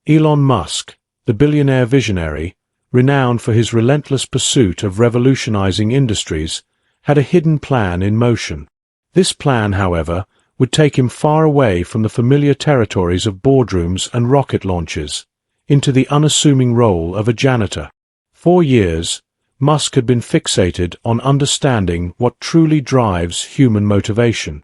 Elon Musk, the billionaire visionary, renowned for his relentless pursuit of revolutionizing industries, had a hidden plan in motion. This plan, however, would take him far away from the familiar territories of boardrooms and rocket launches, into the unassuming role of a janitor. For years, Musk had been fixated on understanding what truly drives human motivation.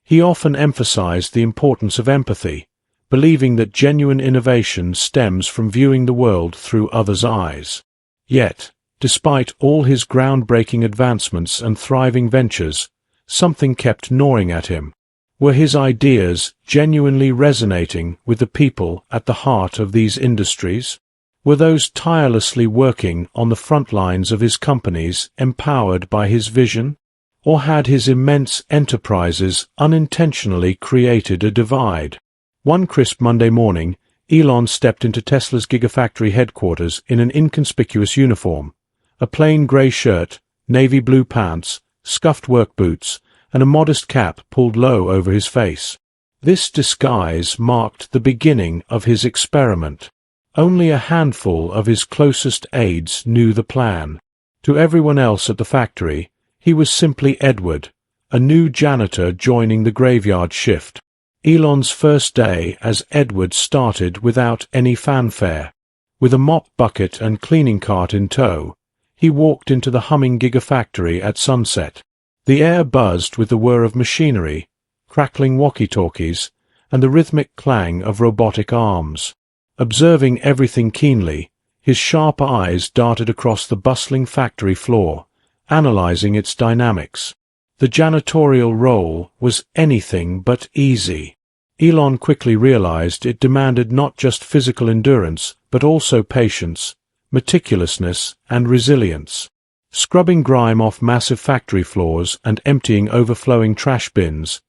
He often emphasized the importance of empathy, believing that genuine innovation stems from viewing the world through others' eyes. Yet, despite all his groundbreaking advancements and thriving ventures, something kept gnawing at him. Were his ideas genuinely resonating with the people at the heart of these industries? Were those tirelessly working on the front lines of his companies empowered by his vision? Or had his immense enterprises unintentionally created a divide? One crisp Monday morning, Elon stepped into Tesla's Gigafactory headquarters in an inconspicuous uniform, a plain grey shirt, navy blue pants, scuffed work boots, and a modest cap pulled low over his face. This disguise marked the beginning of his experiment. Only a handful of his closest aides knew the plan. To everyone else at the factory, he was simply Edward, a new janitor joining the graveyard shift. Elon's first day as Edward started without any fanfare. With a mop bucket and cleaning cart in tow, he walked into the humming Gigafactory at sunset. The air buzzed with the whir of machinery, crackling walkie-talkies, and the rhythmic clang of robotic arms. Observing everything keenly, his sharp eyes darted across the bustling factory floor, analyzing its dynamics. The janitorial role was anything but easy. Elon quickly realized it demanded not just physical endurance, but also patience, meticulousness, and resilience. Scrubbing grime off massive factory floors and emptying overflowing trash bins,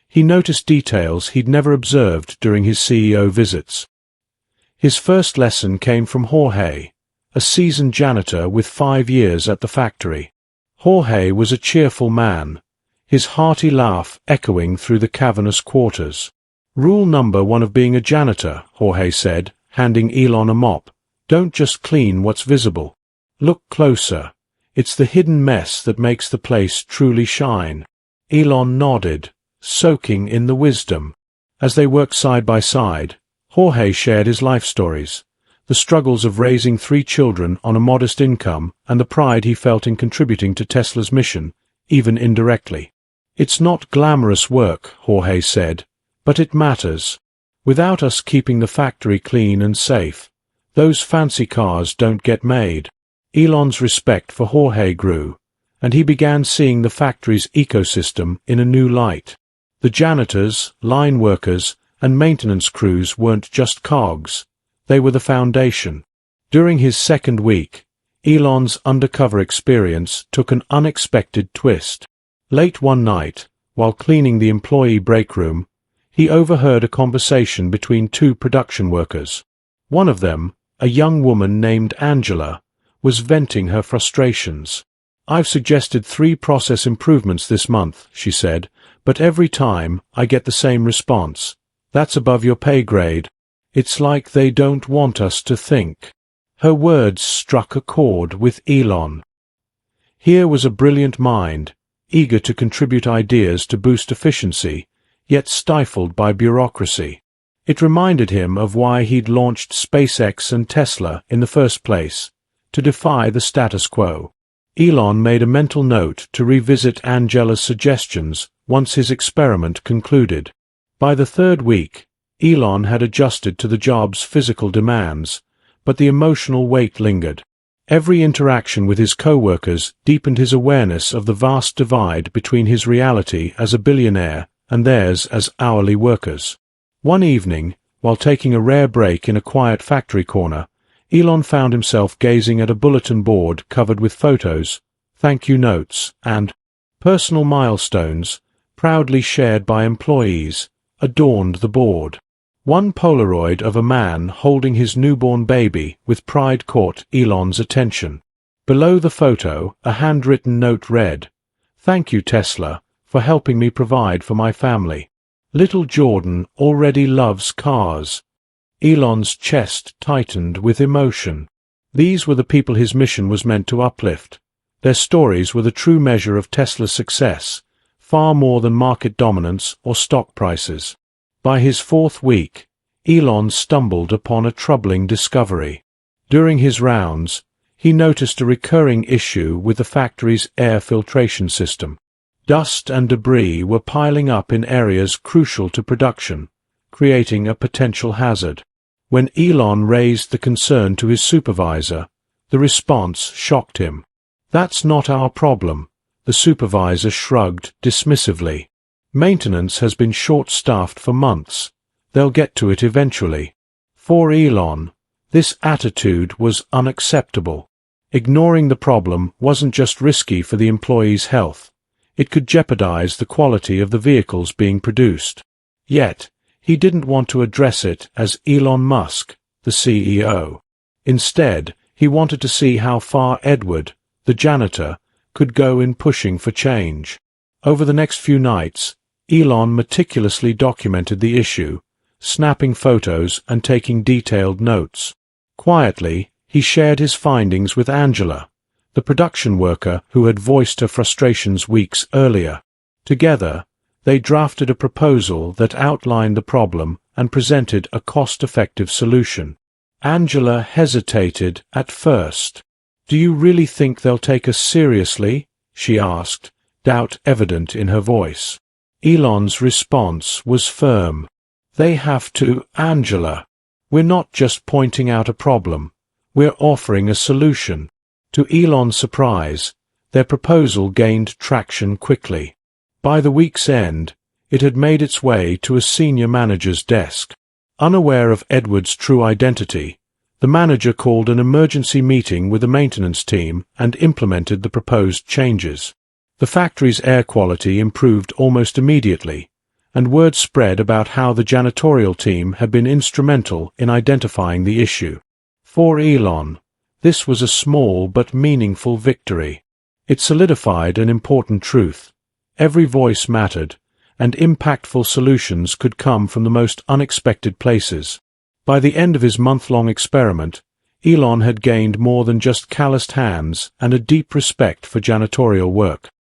he noticed details he'd never observed during his CEO visits. His first lesson came from Jorge, a seasoned janitor with 5 years at the factory. Jorge was a cheerful man, his hearty laugh echoing through the cavernous quarters. "Rule number 1 of being a janitor," Jorge said, handing Elon a mop. "Don't just clean what's visible. Look closer. It's the hidden mess that makes the place truly shine." Elon nodded, soaking in the wisdom. As they worked side by side, Jorge shared his life stories, the struggles of raising 3 children on a modest income and the pride he felt in contributing to Tesla's mission, even indirectly. "It's not glamorous work," Jorge said, "but it matters. Without us keeping the factory clean and safe, those fancy cars don't get made." Elon's respect for Jorge grew, and he began seeing the factory's ecosystem in a new light. The janitors, line workers, and maintenance crews weren't just cogs, they were the foundation. During his second week, Elon's undercover experience took an unexpected twist. Late one night, while cleaning the employee break room, he overheard a conversation between 2 production workers. One of them, a young woman named Angela, was venting her frustrations. "I've suggested 3 process improvements this month," she said, "but every time I get the same response. That's above your pay grade. It's like they don't want us to think." Her words struck a chord with Elon. Here was a brilliant mind, eager to contribute ideas to boost efficiency, yet stifled by bureaucracy. It reminded him of why he'd launched SpaceX and Tesla in the first place, to defy the status quo. Elon made a mental note to revisit Angela's suggestions once his experiment concluded. By the 3rd week, Elon had adjusted to the job's physical demands, but the emotional weight lingered. Every interaction with his co-workers deepened his awareness of the vast divide between his reality as a billionaire and theirs as hourly workers. One evening, while taking a rare break in a quiet factory corner, Elon found himself gazing at a bulletin board covered with photos, thank you notes, and personal milestones, proudly shared by employees, adorned the board. One Polaroid of a man holding his newborn baby with pride caught Elon's attention. Below the photo, a handwritten note read, "Thank you, Tesla, for helping me provide for my family. Little Jordan already loves cars." Elon's chest tightened with emotion. These were the people his mission was meant to uplift. Their stories were the true measure of Tesla's success, far more than market dominance or stock prices. By his fourth week, Elon stumbled upon a troubling discovery. During his rounds, he noticed a recurring issue with the factory's air filtration system. Dust and debris were piling up in areas crucial to production, creating a potential hazard. When Elon raised the concern to his supervisor, the response shocked him. "That's not our problem," the supervisor shrugged dismissively. "Maintenance has been short-staffed for months. They'll get to it eventually." For Elon, this attitude was unacceptable. Ignoring the problem wasn't just risky for the employee's health. It could jeopardize the quality of the vehicles being produced. Yet, he didn't want to address it as Elon Musk, the CEO. Instead, he wanted to see how far Edward, the janitor, could go in pushing for change. Over the next few nights, Elon meticulously documented the issue, snapping photos and taking detailed notes. Quietly, he shared his findings with Angela, the production worker who had voiced her frustrations weeks earlier. Together, they drafted a proposal that outlined the problem and presented a cost-effective solution. Angela hesitated at first. "Do you really think they'll take us seriously?" she asked, doubt evident in her voice. Elon's response was firm. "They have to, Angela. We're not just pointing out a problem. We're offering a solution." To Elon's surprise, their proposal gained traction quickly. By the week's end, it had made its way to a senior manager's desk. Unaware of Edward's true identity, the manager called an emergency meeting with the maintenance team and implemented the proposed changes. The factory's air quality improved almost immediately, and word spread about how the janitorial team had been instrumental in identifying the issue. For Elon, this was a small but meaningful victory. It solidified an important truth. Every voice mattered, and impactful solutions could come from the most unexpected places. By the end of his month-long experiment, Elon had gained more than just calloused hands and a deep respect for janitorial work.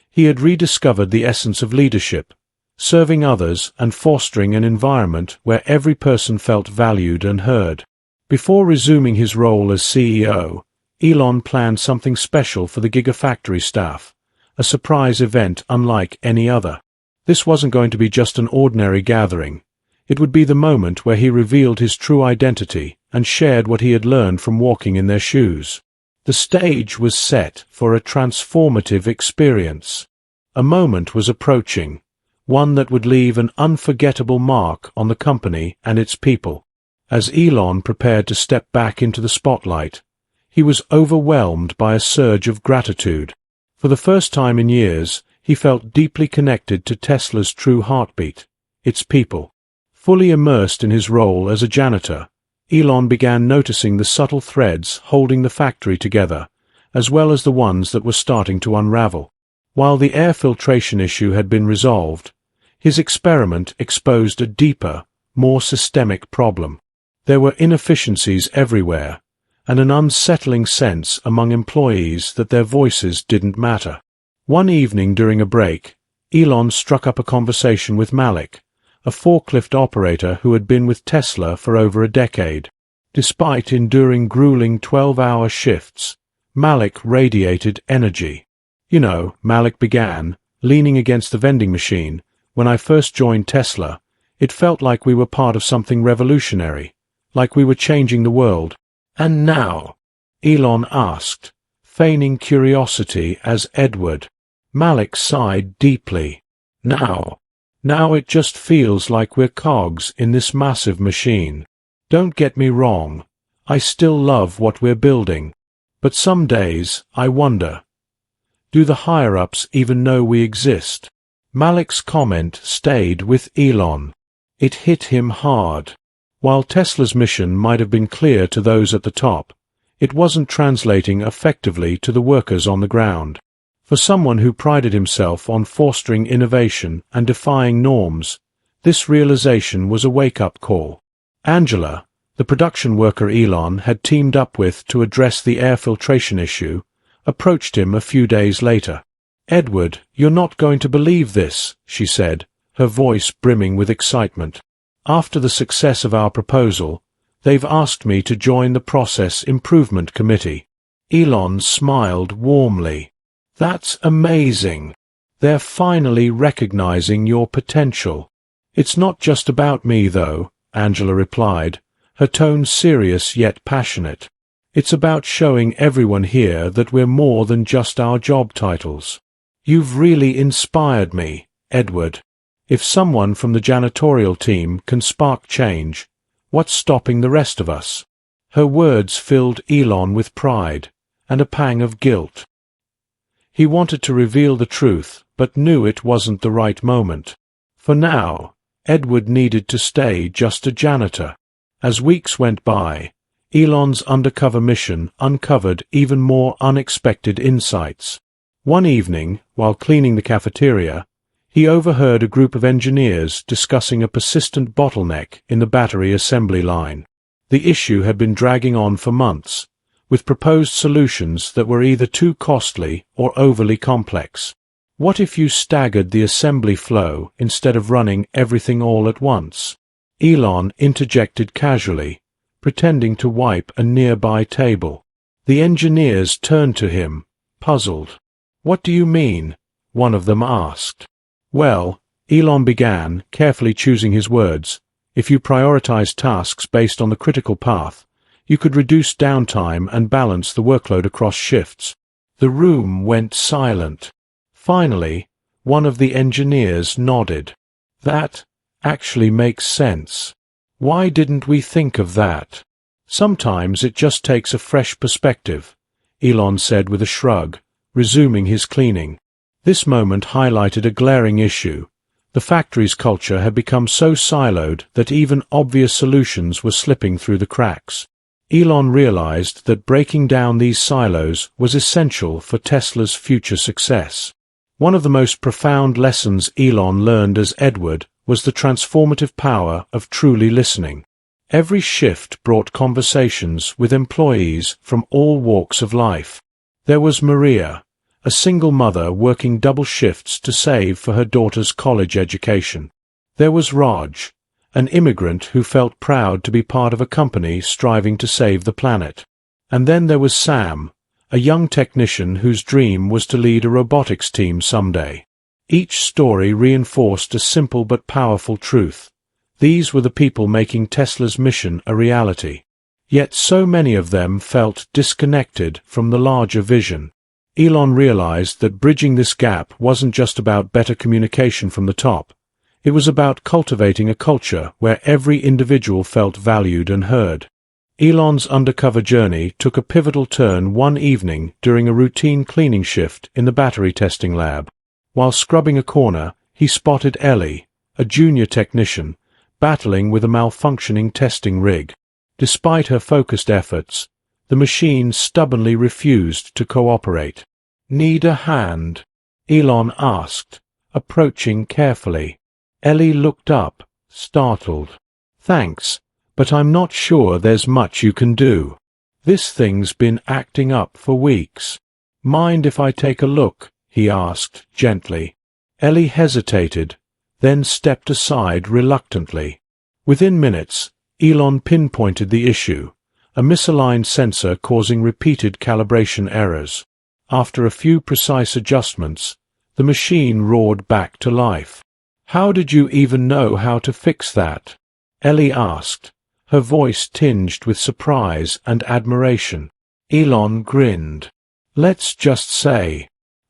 He had rediscovered the essence of leadership, serving others and fostering an environment where every person felt valued and heard. Before resuming his role as CEO, Elon planned something special for the Gigafactory staff, a surprise event unlike any other. This wasn't going to be just an ordinary gathering. It would be the moment where he revealed his true identity and shared what he had learned from walking in their shoes. The stage was set for a transformative experience. A moment was approaching, one that would leave an unforgettable mark on the company and its people. As Elon prepared to step back into the spotlight, he was overwhelmed by a surge of gratitude. For the first time in years, he felt deeply connected to Tesla's true heartbeat, its people. Fully immersed in his role as a janitor, Elon began noticing the subtle threads holding the factory together, as well as the ones that were starting to unravel. While the air filtration issue had been resolved, his experiment exposed a deeper, more systemic problem. There were inefficiencies everywhere, and an unsettling sense among employees that their voices didn't matter. One evening during a break, Elon struck up a conversation with Malik, a forklift operator who had been with Tesla for over a decade. Despite enduring grueling 12-hour shifts, Malik radiated energy. "You know," Malik began, leaning against the vending machine, "when I first joined Tesla, it felt like we were part of something revolutionary, like we were changing the world." "And now?" Elon asked, feigning curiosity as Edward. Malik sighed deeply. Now it just feels like we're cogs in this massive machine. Don't get me wrong, I still love what we're building. But some days, I wonder, do the higher-ups even know we exist?" Malik's comment stayed with Elon. It hit him hard. While Tesla's mission might have been clear to those at the top, it wasn't translating effectively to the workers on the ground. For someone who prided himself on fostering innovation and defying norms, this realization was a wake-up call. Angela, the production worker Elon had teamed up with to address the air filtration issue, approached him a few days later. "Edward, you're not going to believe this," she said, her voice brimming with excitement. "After the success of our proposal, they've asked me to join the Process Improvement Committee." Elon smiled warmly. "That's amazing. They're finally recognizing your potential." "It's not just about me, though," Angela replied, her tone serious yet passionate. "It's about showing everyone here that we're more than just our job titles. You've really inspired me, Edward. If someone from the janitorial team can spark change, what's stopping the rest of us?" Her words filled Elon with pride and a pang of guilt. He wanted to reveal the truth, but knew it wasn't the right moment. For now, Edward needed to stay just a janitor. As weeks went by, Elon's undercover mission uncovered even more unexpected insights. One evening, while cleaning the cafeteria, he overheard a group of engineers discussing a persistent bottleneck in the battery assembly line. The issue had been dragging on for months, with proposed solutions that were either too costly or overly complex. What if you staggered the assembly flow instead of running everything all at once? Elon interjected casually, pretending to wipe a nearby table. The engineers turned to him, puzzled. "What do you mean?" one of them asked. "Well," Elon began, carefully choosing his words, "if you prioritize tasks based on the critical path, you could reduce downtime and balance the workload across shifts." The room went silent. Finally, one of the engineers nodded. "That actually makes sense. Why didn't we think of that?" "Sometimes it just takes a fresh perspective," Elon said with a shrug, resuming his cleaning. This moment highlighted a glaring issue. The factory's culture had become so siloed that even obvious solutions were slipping through the cracks. Elon realized that breaking down these silos was essential for Tesla's future success. One of the most profound lessons Elon learned as Edward was the transformative power of truly listening. Every shift brought conversations with employees from all walks of life. There was Maria, a single mother working double shifts to save for her daughter's college education. There was Raj, an immigrant who felt proud to be part of a company striving to save the planet. And then there was Sam, a young technician whose dream was to lead a robotics team someday. Each story reinforced a simple but powerful truth. These were the people making Tesla's mission a reality. Yet so many of them felt disconnected from the larger vision. Elon realized that bridging this gap wasn't just about better communication from the top. It was about cultivating a culture where every individual felt valued and heard. Elon's undercover journey took a pivotal turn one evening during a routine cleaning shift in the battery testing lab. While scrubbing a corner, he spotted Ellie, a junior technician, battling with a malfunctioning testing rig. Despite her focused efforts, the machine stubbornly refused to cooperate. "Need a hand?" Elon asked, approaching carefully. Ellie looked up, startled. "Thanks, but I'm not sure there's much you can do. This thing's been acting up for weeks." "Mind if I take a look?" he asked, gently. Ellie hesitated, then stepped aside reluctantly. Within minutes, Elon pinpointed the issue, a misaligned sensor causing repeated calibration errors. After a few precise adjustments, the machine roared back to life. "How did you even know how to fix that?" Ellie asked, her voice tinged with surprise and admiration. Elon grinned. "Let's just say,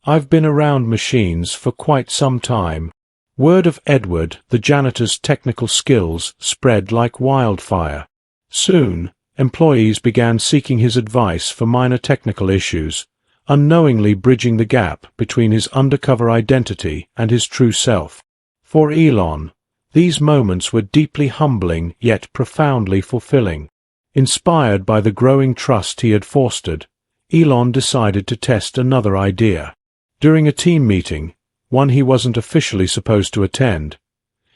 I've been around machines for quite some time." Word of Edward, the janitor's technical skills, spread like wildfire. Soon, employees began seeking his advice for minor technical issues, unknowingly bridging the gap between his undercover identity and his true self. For Elon, these moments were deeply humbling yet profoundly fulfilling. Inspired by the growing trust he had fostered, Elon decided to test another idea. During a team meeting, one he wasn't officially supposed to attend,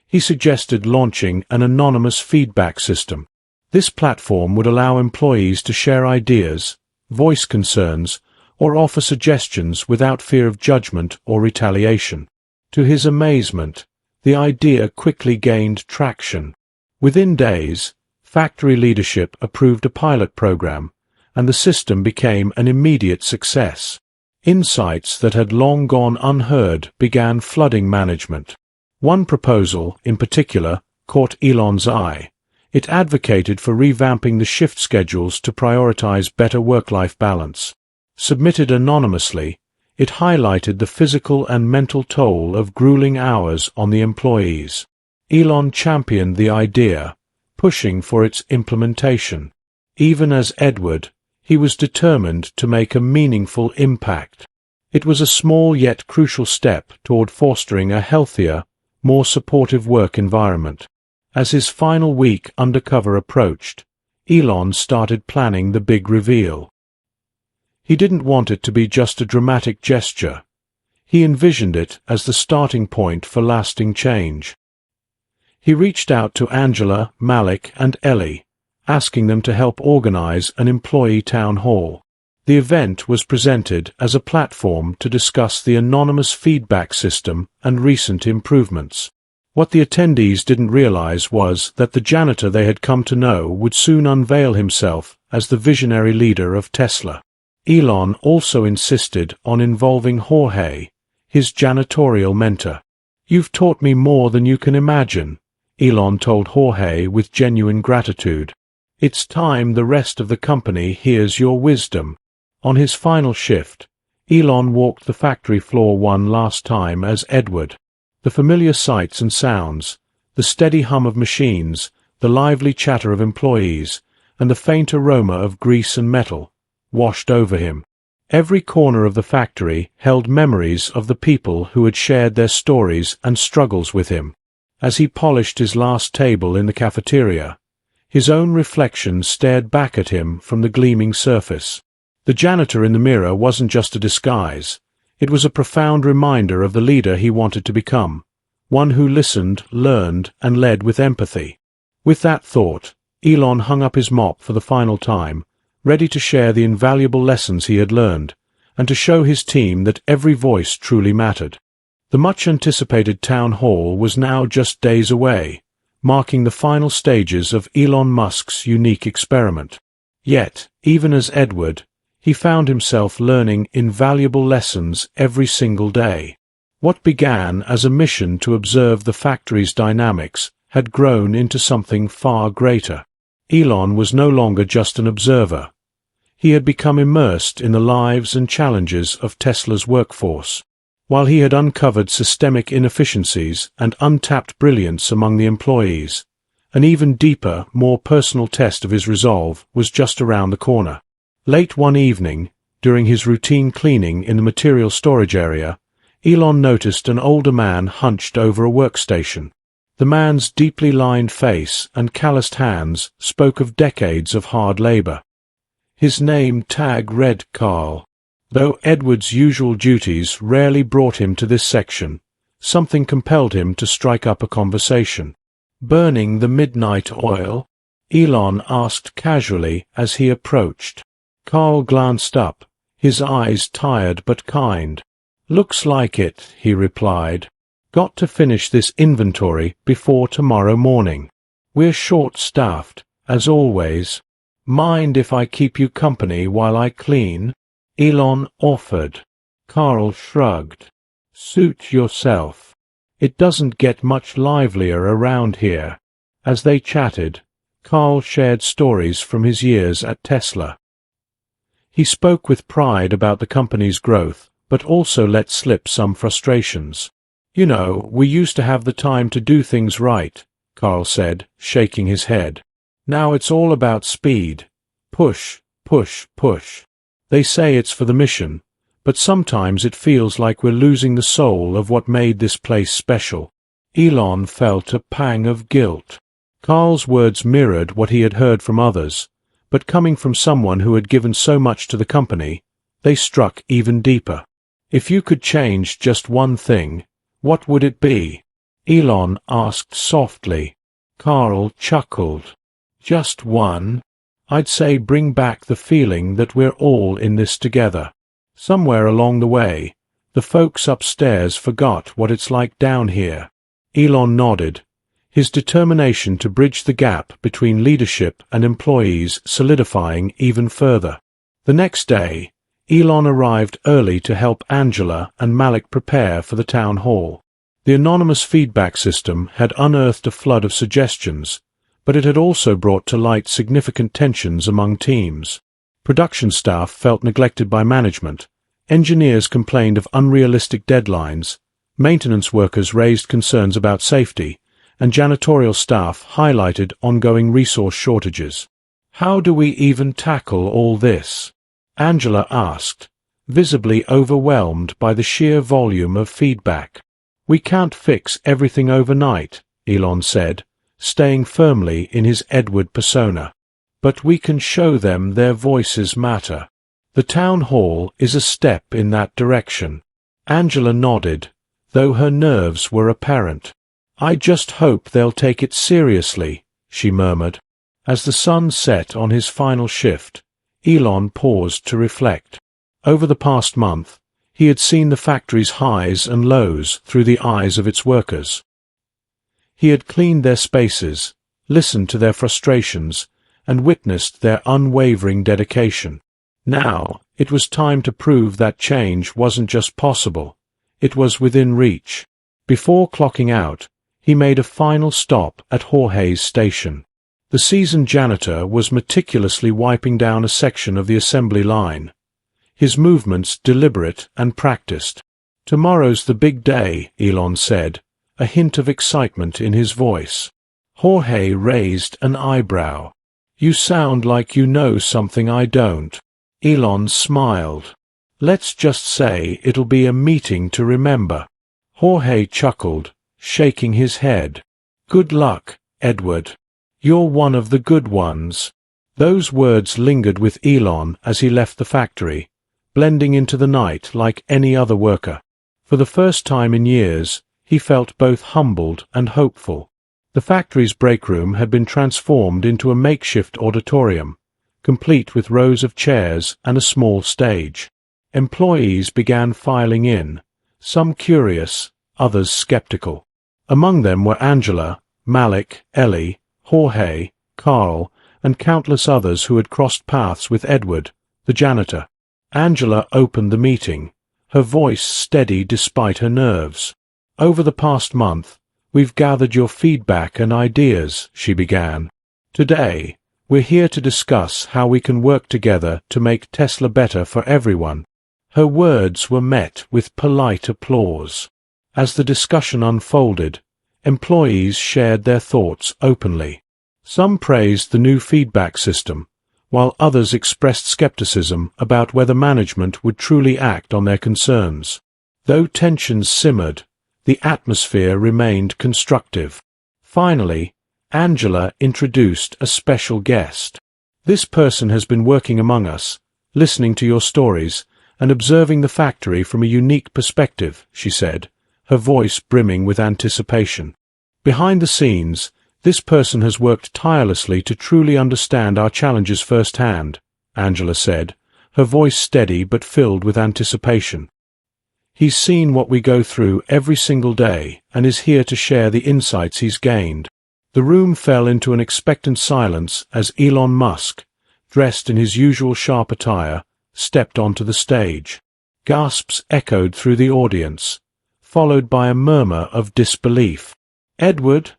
He suggested launching an anonymous feedback system. This platform would allow employees to share ideas, voice concerns, or offer suggestions without fear of judgment or retaliation. To his amazement, the idea quickly gained traction. Within days, factory leadership approved a pilot program, and the system became an immediate success. Insights that had long gone unheard began flooding management. One proposal, in particular, caught Elon's eye. It advocated for revamping the shift schedules to prioritize better work-life balance. Submitted anonymously, it highlighted the physical and mental toll of grueling hours on the employees. Elon championed the idea, pushing for its implementation. Even as Edward, he was determined to make a meaningful impact. It was a small yet crucial step toward fostering a healthier, more supportive work environment. As his final week undercover approached, Elon started planning the big reveal. He didn't want it to be just a dramatic gesture. He envisioned it as the starting point for lasting change. He reached out to Angela, Malik, and Ellie, asking them to help organize an employee town hall. The event was presented as a platform to discuss the anonymous feedback system and recent improvements. What the attendees didn't realize was that the janitor they had come to know would soon unveil himself as the visionary leader of Tesla. Elon also insisted on involving Jorge, his janitorial mentor. "You've taught me more than you can imagine," Elon told Jorge with genuine gratitude. "It's time the rest of the company hears your wisdom." On his final shift, Elon walked the factory floor one last time as Edward. The familiar sights and sounds, the steady hum of machines, the lively chatter of employees, and the faint aroma of grease and metal, washed over him. Every corner of the factory held memories of the people who had shared their stories and struggles with him. As he polished his last table in the cafeteria, his own reflection stared back at him from the gleaming surface. The janitor in the mirror wasn't just a disguise. It was a profound reminder of the leader he wanted to become, one who listened, learned, and led with empathy. With that thought, Elon hung up his mop for the final time, ready to share the invaluable lessons he had learned, and to show his team that every voice truly mattered. The much-anticipated town hall was now just days away, marking the final stages of Elon Musk's unique experiment. Yet, even as Edward, he found himself learning invaluable lessons every single day. What began as a mission to observe the factory's dynamics had grown into something far greater. Elon was no longer just an observer. He had become immersed in the lives and challenges of Tesla's workforce. While he had uncovered systemic inefficiencies and untapped brilliance among the employees, an even deeper, more personal test of his resolve was just around the corner. Late one evening, during his routine cleaning in the material storage area, Elon noticed an older man hunched over a workstation. The man's deeply lined face and calloused hands spoke of decades of hard labor. His name tag read Carl. Though Edward's usual duties rarely brought him to this section, something compelled him to strike up a conversation. "Burning the midnight oil?" Elon asked casually as he approached. Carl glanced up, his eyes tired but kind. "Looks like it," he replied. "Got to finish this inventory before tomorrow morning. We're short-staffed, as always. Mind if I keep you company while I clean?" Elon offered. Carl shrugged. "Suit yourself. It doesn't get much livelier around here." As they chatted, Carl shared stories from his years at Tesla. He spoke with pride about the company's growth, but also let slip some frustrations. "You know, we used to have the time to do things right," Carl said, shaking his head. "Now it's all about speed. Push, push, push. They say it's for the mission, but sometimes it feels like we're losing the soul of what made this place special." Elon felt a pang of guilt. Carl's words mirrored what he had heard from others, but coming from someone who had given so much to the company, they struck even deeper. "If you could change just one thing, what would it be?" Elon asked softly. Carl chuckled. Just one? I'd say bring back the feeling that we're all in this together. Somewhere along the way, the folks upstairs forgot what it's like down here. Elon nodded, his determination to bridge the gap between leadership and employees solidifying even further. The next day, Elon arrived early to help Angela and Malik prepare for the town hall. The anonymous feedback system had unearthed a flood of suggestions, but it had also brought to light significant tensions among teams. Production staff felt neglected by management, engineers complained of unrealistic deadlines, maintenance workers raised concerns about safety, and janitorial staff highlighted ongoing resource shortages. How do we even tackle all this? Angela asked, visibly overwhelmed by the sheer volume of feedback. We can't fix everything overnight, Elon said, staying firmly in his Edward persona. But we can show them their voices matter. The town hall is a step in that direction. Angela nodded, though her nerves were apparent. I just hope they'll take it seriously, she murmured. As the sun set on his final shift, Elon paused to reflect. Over the past month, he had seen the factory's highs and lows through the eyes of its workers. He had cleaned their spaces, listened to their frustrations, and witnessed their unwavering dedication. Now, it was time to prove that change wasn't just possible, it was within reach. Before clocking out, he made a final stop at Jorge's station. The seasoned janitor was meticulously wiping down a section of the assembly line, his movements deliberate and practiced. Tomorrow's the big day, Elon said, a hint of excitement in his voice. Jorge raised an eyebrow. You sound like you know something I don't. Elon smiled. Let's just say it'll be a meeting to remember. Jorge chuckled, shaking his head. Good luck, Edward. You're one of the good ones. Those words lingered with Elon as he left the factory, blending into the night like any other worker. For the first time in years, he felt both humbled and hopeful. The factory's break room had been transformed into a makeshift auditorium, complete with rows of chairs and a small stage. Employees began filing in, some curious, others skeptical. Among them were Angela, Malik, Ellie, Jorge, Carl, and countless others who had crossed paths with Edward, the janitor. Angela opened the meeting, her voice steady despite her nerves. Over the past month, we've gathered your feedback and ideas, she began. Today, we're here to discuss how we can work together to make Tesla better for everyone. Her words were met with polite applause. As the discussion unfolded, employees shared their thoughts openly. Some praised the new feedback system, while others expressed skepticism about whether management would truly act on their concerns. Though tensions simmered, the atmosphere remained constructive. Finally, Angela introduced a special guest. This person has been working among us, listening to your stories, and observing the factory from a unique perspective, she said, her voice brimming with anticipation. Behind the scenes, this person has worked tirelessly to truly understand our challenges firsthand, Angela said, her voice steady but filled with anticipation. He's seen what we go through every single day and is here to share the insights he's gained. The room fell into an expectant silence as Elon Musk, dressed in his usual sharp attire, stepped onto the stage. Gasps echoed through the audience, followed by a murmur of disbelief. Edward?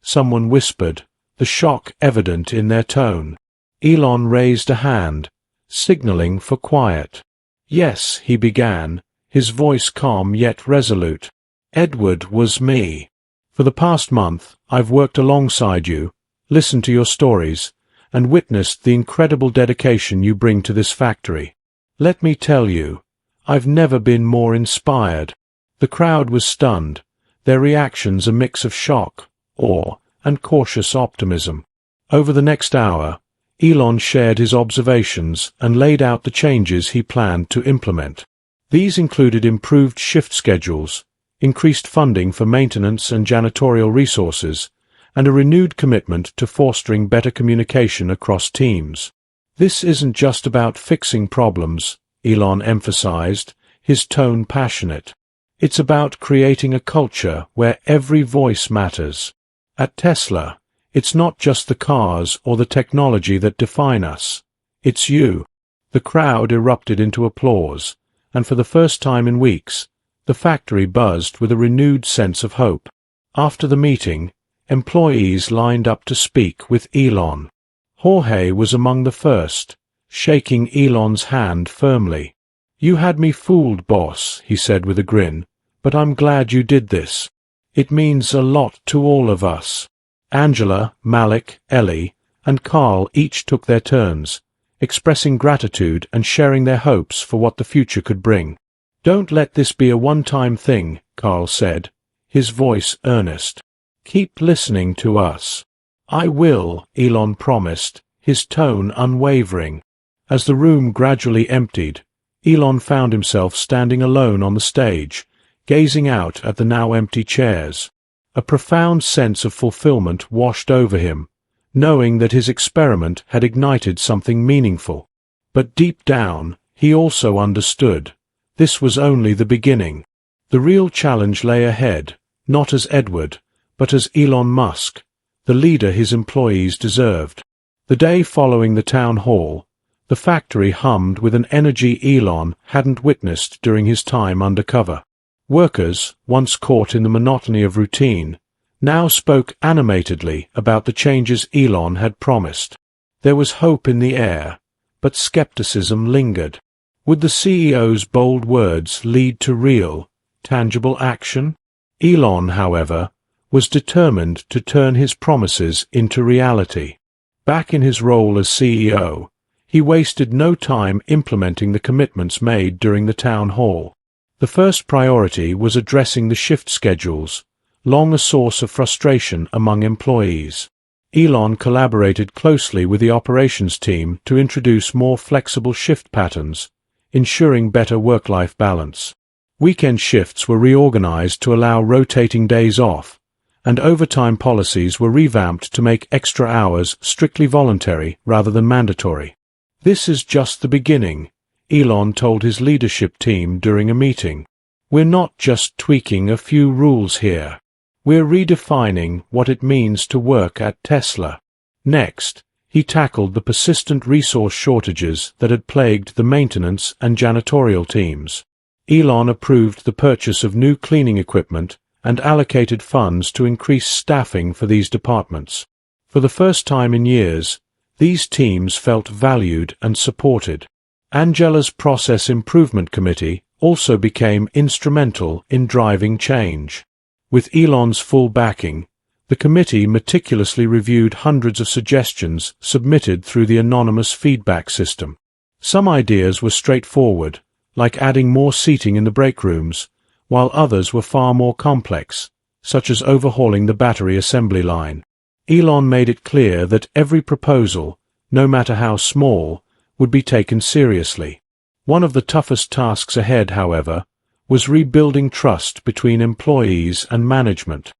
Someone whispered, the shock evident in their tone. Elon raised a hand, signaling for quiet. Yes, he began, his voice calm yet resolute. Edward was me. For the past month, I've worked alongside you, listened to your stories, and witnessed the incredible dedication you bring to this factory. Let me tell you, I've never been more inspired. The crowd was stunned, their reactions a mix of shock, awe, and cautious optimism. Over the next hour, Elon shared his observations and laid out the changes he planned to implement. These included improved shift schedules, increased funding for maintenance and janitorial resources, and a renewed commitment to fostering better communication across teams. This isn't just about fixing problems, Elon emphasized, his tone passionate. It's about creating a culture where every voice matters. At Tesla, it's not just the cars or the technology that define us. It's you. The crowd erupted into applause, and for the first time in weeks, the factory buzzed with a renewed sense of hope. After the meeting, employees lined up to speak with Elon. Jorge was among the first, shaking Elon's hand firmly. "You had me fooled, boss," he said with a grin, "but I'm glad you did this. It means a lot to all of us." Angela, Malik, Ellie, and Carl each took their turns, expressing gratitude and sharing their hopes for what the future could bring. "Don't let this be a one-time thing," Carl said, his voice earnest. "Keep listening to us." "I will," Elon promised, his tone unwavering. As the room gradually emptied, Elon found himself standing alone on the stage, gazing out at the now empty chairs. A profound sense of fulfillment washed over him, knowing that his experiment had ignited something meaningful. But deep down, he also understood. This was only the beginning. The real challenge lay ahead, not as Edward, but as Elon Musk, the leader his employees deserved. The day following the town hall, the factory hummed with an energy Elon hadn't witnessed during his time undercover. Workers, once caught in the monotony of routine, now spoke animatedly about the changes Elon had promised. There was hope in the air, but skepticism lingered. Would the CEO's bold words lead to real, tangible action? Elon, however, was determined to turn his promises into reality. Back in his role as CEO, he wasted no time implementing the commitments made during the town hall. The first priority was addressing the shift schedules, long a source of frustration among employees. Elon collaborated closely with the operations team to introduce more flexible shift patterns, ensuring better work-life balance. Weekend shifts were reorganized to allow rotating days off, and overtime policies were revamped to make extra hours strictly voluntary rather than mandatory. "This is just the beginning," Elon told his leadership team during a meeting. "We're not just tweaking a few rules here. We're redefining what it means to work at Tesla." Next, he tackled the persistent resource shortages that had plagued the maintenance and janitorial teams. Elon approved the purchase of new cleaning equipment and allocated funds to increase staffing for these departments. For the first time in years, these teams felt valued and supported. Angela's Process Improvement Committee also became instrumental in driving change. With Elon's full backing, the committee meticulously reviewed hundreds of suggestions submitted through the anonymous feedback system. Some ideas were straightforward, like adding more seating in the break rooms, while others were far more complex, such as overhauling the battery assembly line. Elon made it clear that every proposal, no matter how small, would be taken seriously. One of the toughest tasks ahead, however, was rebuilding trust between employees and management.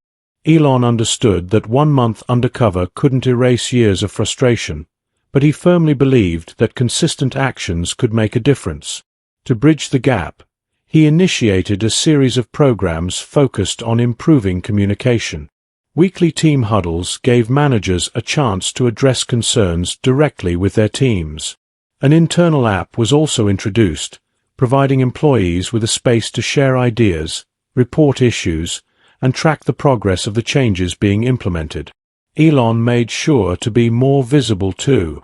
Elon understood that 1 month undercover couldn't erase years of frustration, but he firmly believed that consistent actions could make a difference. To bridge the gap, he initiated a series of programs focused on improving communication. Weekly team huddles gave managers a chance to address concerns directly with their teams. An internal app was also introduced, providing employees with a space to share ideas, report issues, and track the progress of the changes being implemented. Elon made sure to be more visible too.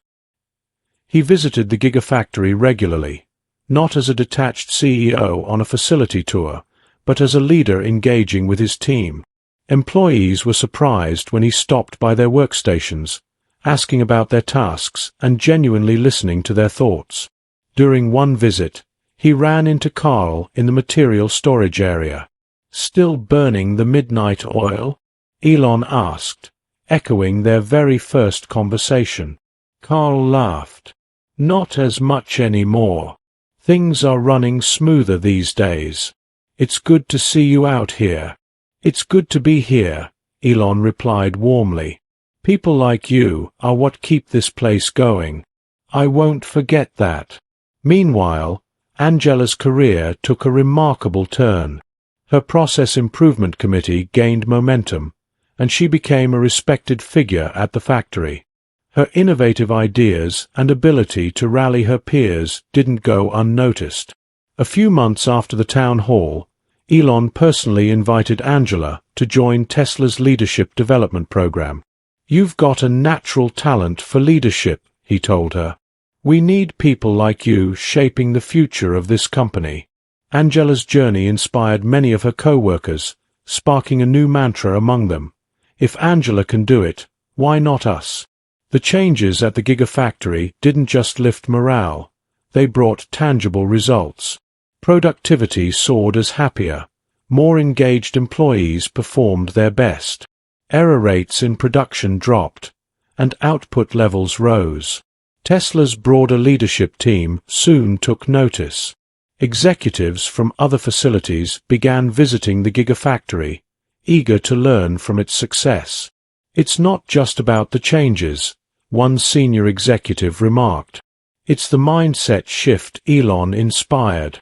He visited the Gigafactory regularly, not as a detached CEO on a facility tour, but as a leader engaging with his team. Employees were surprised when he stopped by their workstations, asking about their tasks and genuinely listening to their thoughts. During one visit, he ran into Carl in the material storage area. "Still burning the midnight oil?" Elon asked, echoing their very first conversation. Carl laughed. "Not as much anymore. Things are running smoother these days." It's good to see you out here. It's good to be here, Elon replied warmly. People like you are what keep this place going. I won't forget that. Meanwhile, Angela's career took a remarkable turn. Her process improvement committee gained momentum, and she became a respected figure at the factory. Her innovative ideas and ability to rally her peers didn't go unnoticed. A few months after the town hall, Elon personally invited Angela to join Tesla's leadership development program. "You've got a natural talent for leadership," he told her. "We need people like you shaping the future of this company." Angela's journey inspired many of her co-workers, sparking a new mantra among them. If Angela can do it, why not us? The changes at the Gigafactory didn't just lift morale, they brought tangible results. Productivity soared as happier, more engaged employees performed their best. Error rates in production dropped, and output levels rose. Tesla's broader leadership team soon took notice. Executives from other facilities began visiting the Gigafactory, eager to learn from its success. "It's not just about the changes," one senior executive remarked. "It's the mindset shift Elon inspired."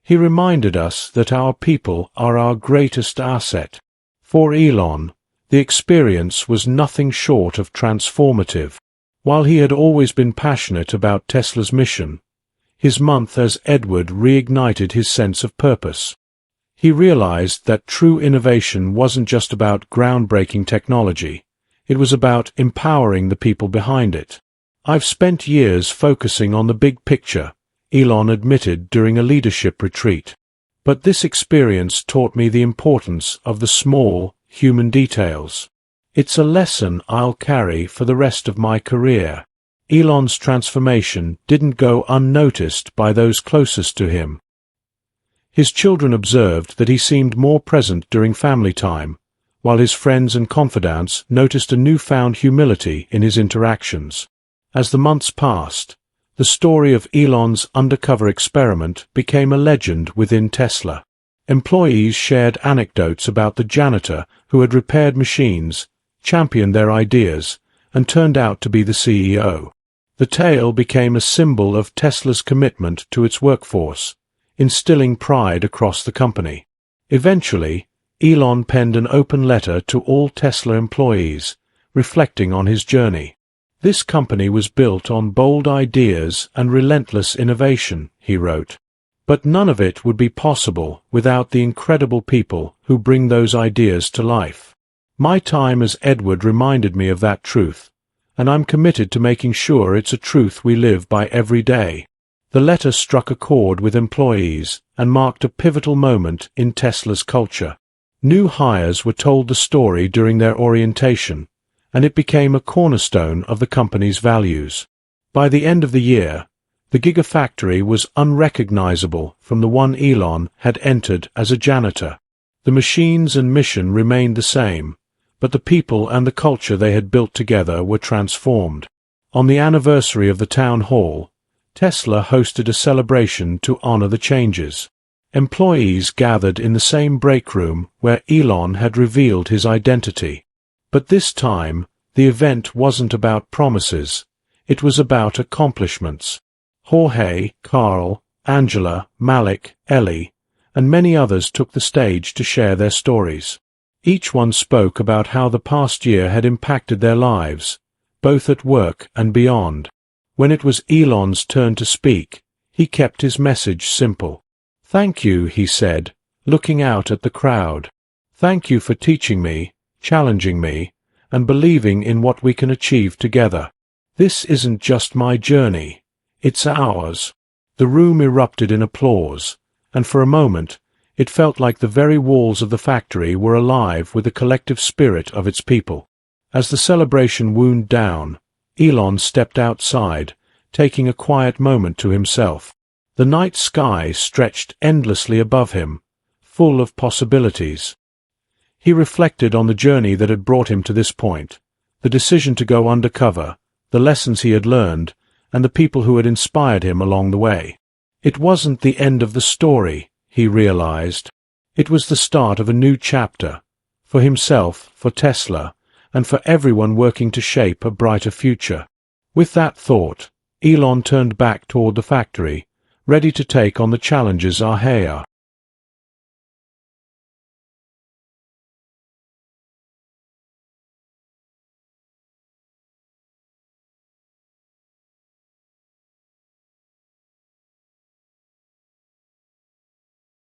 He reminded us that our people are our greatest asset. For Elon, the experience was nothing short of transformative. While he had always been passionate about Tesla's mission, his month as Edward reignited his sense of purpose. He realized that true innovation wasn't just about groundbreaking technology, it was about empowering the people behind it. "I've spent years focusing on the big picture," Elon admitted during a leadership retreat. "But this experience taught me the importance of the small, human details. It's a lesson I'll carry for the rest of my career." Elon's transformation didn't go unnoticed by those closest to him. His children observed that he seemed more present during family time, while his friends and confidants noticed a newfound humility in his interactions. As the months passed, the story of Elon's undercover experiment became a legend within Tesla. Employees shared anecdotes about the janitor who had repaired machines, championed their ideas, and turned out to be the CEO. The tale became a symbol of Tesla's commitment to its workforce, instilling pride across the company. Eventually, Elon penned an open letter to all Tesla employees, reflecting on his journey. "This company was built on bold ideas and relentless innovation," he wrote. "But none of it would be possible without the incredible people who bring those ideas to life. My time as Edward reminded me of that truth, and I'm committed to making sure it's a truth we live by every day." The letter struck a chord with employees and marked a pivotal moment in Tesla's culture. New hires were told the story during their orientation, and it became a cornerstone of the company's values. By the end of the year, the Gigafactory was unrecognizable from the one Elon had entered as a janitor. The machines and mission remained the same, but the people and the culture they had built together were transformed. On the anniversary of the town hall, Tesla hosted a celebration to honor the changes. Employees gathered in the same break room where Elon had revealed his identity. But this time, the event wasn't about promises, it was about accomplishments. Jorge, Carl, Angela, Malik, Ellie, and many others took the stage to share their stories. Each one spoke about how the past year had impacted their lives, both at work and beyond. When it was Elon's turn to speak, he kept his message simple. "Thank you," he said, looking out at the crowd. "Thank you for teaching me, challenging me, and believing in what we can achieve together. This isn't just my journey, it's ours." The room erupted in applause, and for a moment, it felt like the very walls of the factory were alive with the collective spirit of its people. As the celebration wound down, Elon stepped outside, taking a quiet moment to himself. The night sky stretched endlessly above him, full of possibilities. He reflected on the journey that had brought him to this point, the decision to go undercover, the lessons he had learned, and the people who had inspired him along the way. It wasn't the end of the story, he realized. It was the start of a new chapter, for himself, for Tesla, and for everyone working to shape a brighter future. With that thought, Elon turned back toward the factory, ready to take on the challenges ahead.